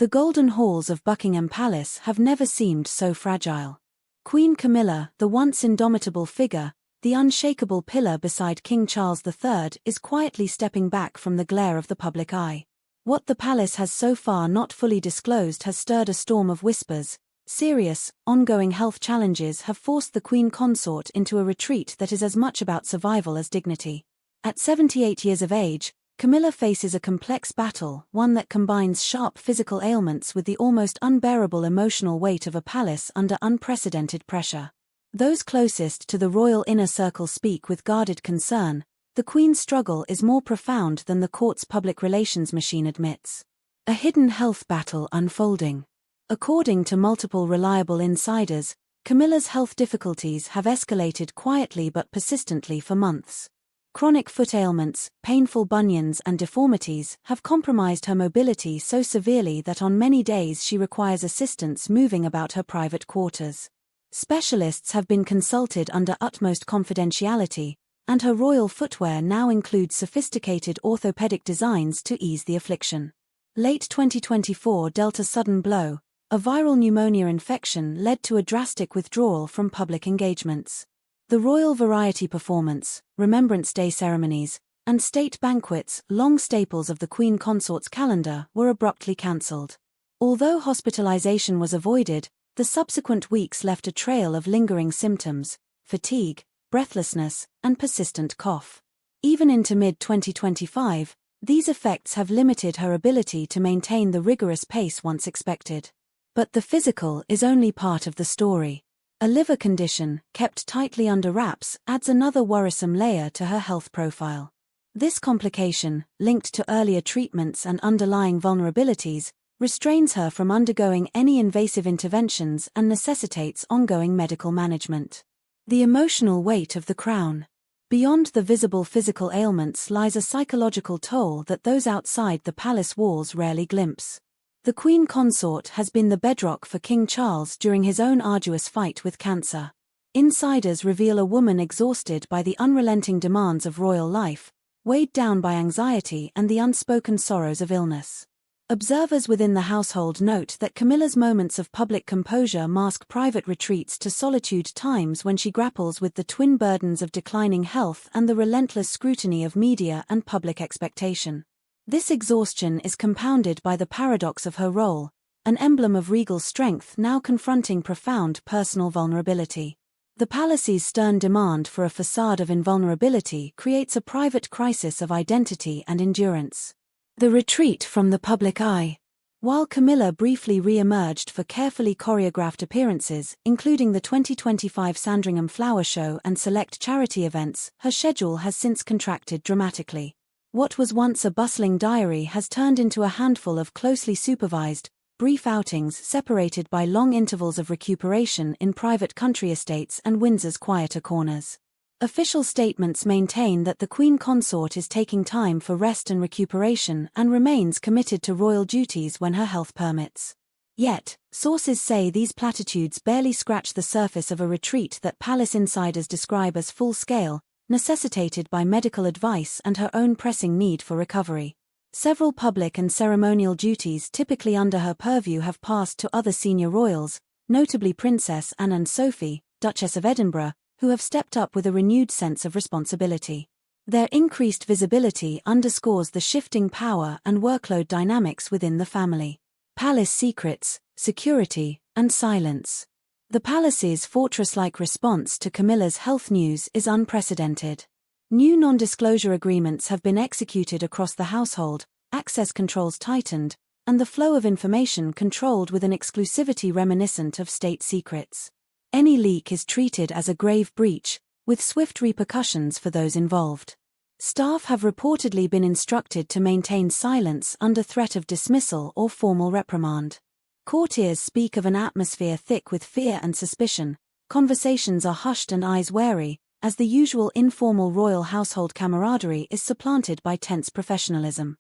The golden halls of Buckingham Palace have never seemed so fragile. Queen Camilla, the once indomitable figure, the unshakable pillar beside King Charles III, is quietly stepping back from the glare of the public eye. What the palace has so far not fully disclosed has stirred a storm of whispers. Serious, ongoing health challenges have forced the Queen Consort into a retreat that is as much about survival as dignity. At 78 years of age, Camilla faces a complex battle, one that combines sharp physical ailments with the almost unbearable emotional weight of a palace under unprecedented pressure. Those closest to the royal inner circle speak with guarded concern. The Queen's struggle is more profound than the court's public relations machine admits. A hidden health battle unfolding. According to multiple reliable insiders, Camilla's health difficulties have escalated quietly but persistently for months. Chronic foot ailments, painful bunions and deformities have compromised her mobility so severely that on many days she requires assistance moving about her private quarters. Specialists have been consulted under utmost confidentiality, and her royal footwear now includes sophisticated orthopedic designs to ease the affliction. Late 2024 dealt a sudden blow. A viral pneumonia infection led to a drastic withdrawal from public engagements. The royal variety performance, Remembrance Day ceremonies, and state banquets, long staples of the Queen Consort's calendar, were abruptly cancelled. Although hospitalization was avoided, the subsequent weeks left a trail of lingering symptoms: fatigue, breathlessness, and persistent cough. Even into mid-2025, these effects have limited her ability to maintain the rigorous pace once expected. But the physical is only part of the story. A liver condition, kept tightly under wraps, adds another worrisome layer to her health profile. This complication, linked to earlier treatments and underlying vulnerabilities, restrains her from undergoing any invasive interventions and necessitates ongoing medical management. The emotional weight of the crown. Beyond the visible physical ailments lies a psychological toll that those outside the palace walls rarely glimpse. The Queen Consort has been the bedrock for King Charles during his own arduous fight with cancer. Insiders reveal a woman exhausted by the unrelenting demands of royal life, weighed down by anxiety and the unspoken sorrows of illness. Observers within the household note that Camilla's moments of public composure mask private retreats to solitude, times when she grapples with the twin burdens of declining health and the relentless scrutiny of media and public expectation. This exhaustion is compounded by the paradox of her role, an emblem of regal strength now confronting profound personal vulnerability. The palace's stern demand for a facade of invulnerability creates a private crisis of identity and endurance. The retreat from the public eye. While Camilla briefly re-emerged for carefully choreographed appearances, including the 2025 Sandringham Flower Show and select charity events, her schedule has since contracted dramatically. What was once a bustling diary has turned into a handful of closely supervised, brief outings separated by long intervals of recuperation in private country estates and Windsor's quieter corners. Official statements maintain that the Queen Consort is taking time for rest and recuperation and remains committed to royal duties when her health permits. Yet, sources say these platitudes barely scratch the surface of a retreat that palace insiders describe as full-scale, necessitated by medical advice and her own pressing need for recovery. Several public and ceremonial duties typically under her purview have passed to other senior royals, notably Princess Anne and Sophie, Duchess of Edinburgh, who have stepped up with a renewed sense of responsibility. Their increased visibility underscores the shifting power and workload dynamics within the family. Palace secrets, security, and silence. The palace's fortress-like response to Camilla's health news is unprecedented. New non-disclosure agreements have been executed across the household, access controls tightened, and the flow of information controlled with an exclusivity reminiscent of state secrets. Any leak is treated as a grave breach, with swift repercussions for those involved. Staff have reportedly been instructed to maintain silence under threat of dismissal or formal reprimand. Courtiers speak of an atmosphere thick with fear and suspicion. Conversations are hushed and eyes wary, as the usual informal royal household camaraderie is supplanted by tense professionalism.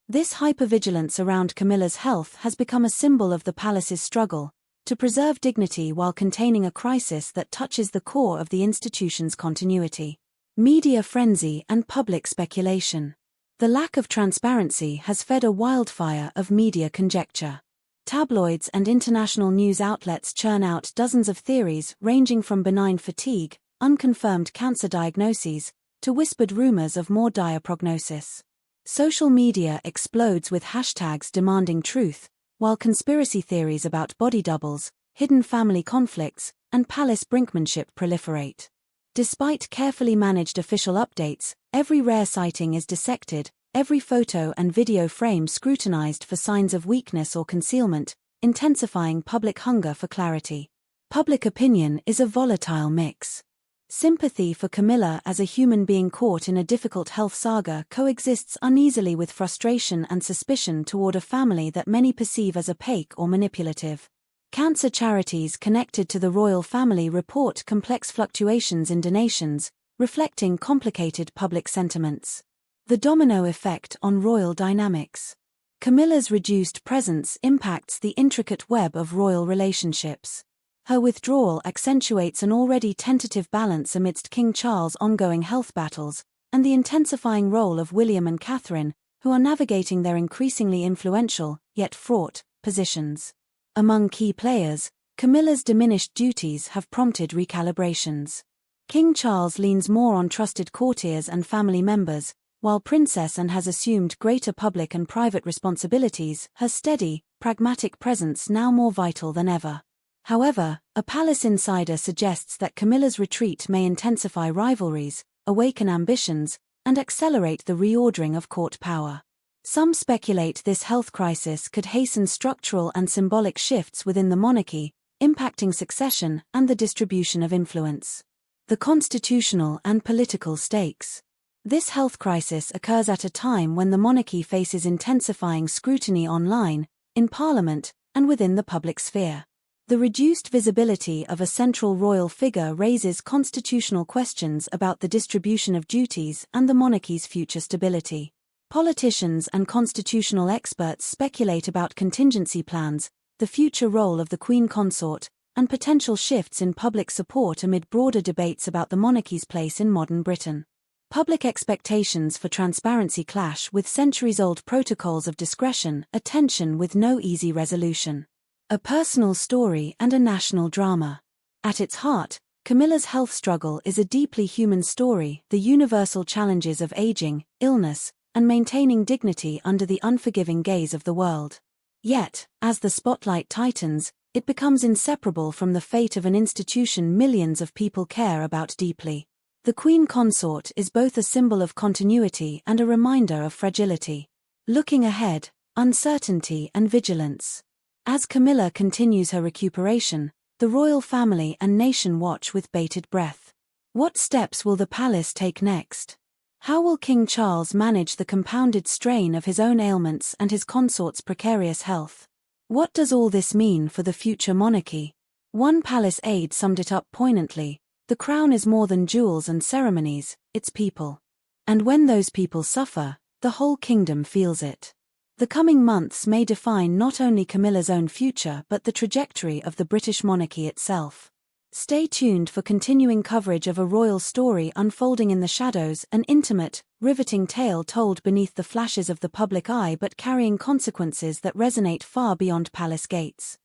This hypervigilance around Camilla's health has become a symbol of the palace's struggle to preserve dignity while containing a crisis that touches the core of the institution's continuity. Media frenzy and public speculation. The lack of transparency has fed a wildfire of media conjecture. Tabloids and international news outlets churn out dozens of theories ranging from benign fatigue, unconfirmed cancer diagnoses, to whispered rumors of more dire prognosis. Social media explodes with hashtags demanding truth, while conspiracy theories about body doubles, hidden family conflicts, and palace brinkmanship proliferate. Despite carefully managed official updates, every rare sighting is dissected, every photo and video frame scrutinized for signs of weakness or concealment, intensifying public hunger for clarity. Public opinion is a volatile mix. Sympathy for Camilla as a human being caught in a difficult health saga coexists uneasily with frustration and suspicion toward a family that many perceive as opaque or manipulative. Cancer charities connected to the royal family report complex fluctuations in donations, reflecting complicated public sentiments. The domino effect on royal dynamics. Camilla's reduced presence impacts the intricate web of royal relationships. Her withdrawal accentuates an already tentative balance amidst King Charles' ongoing health battles, and the intensifying role of William and Catherine, who are navigating their increasingly influential, yet fraught, positions. Among key players, Camilla's diminished duties have prompted recalibrations. King Charles leans more on trusted courtiers and family members, while Princess Anne has assumed greater public and private responsibilities, her steady, pragmatic presence now more vital than ever. However, a palace insider suggests that Camilla's retreat may intensify rivalries, awaken ambitions, and accelerate the reordering of court power. Some speculate this health crisis could hasten structural and symbolic shifts within the monarchy, impacting succession and the distribution of influence. The constitutional and political stakes. This health crisis occurs at a time when the monarchy faces intensifying scrutiny online, in Parliament, and within the public sphere. The reduced visibility of a central royal figure raises constitutional questions about the distribution of duties and the monarchy's future stability. Politicians and constitutional experts speculate about contingency plans, the future role of the Queen Consort, and potential shifts in public support amid broader debates about the monarchy's place in modern Britain. Public expectations for transparency clash with centuries-old protocols of discretion, a tension with no easy resolution. A personal story and a national drama. At its heart, Camilla's health struggle is a deeply human story, the universal challenges of aging, illness, and maintaining dignity under the unforgiving gaze of the world. Yet, as the spotlight tightens, it becomes inseparable from the fate of an institution millions of people care about deeply. The Queen Consort is both a symbol of continuity and a reminder of fragility. Looking ahead, uncertainty and vigilance. As Camilla continues her recuperation, the royal family and nation watch with bated breath. What steps will the palace take next? How will King Charles manage the compounded strain of his own ailments and his consort's precarious health? What does all this mean for the future monarchy? One palace aide summed it up poignantly: the crown is more than jewels and ceremonies, it's people. And when those people suffer, the whole kingdom feels it. The coming months may define not only Camilla's own future but the trajectory of the British monarchy itself. Stay tuned for continuing coverage of a royal story unfolding in the shadows, an intimate, riveting tale told beneath the flashes of the public eye but carrying consequences that resonate far beyond palace gates.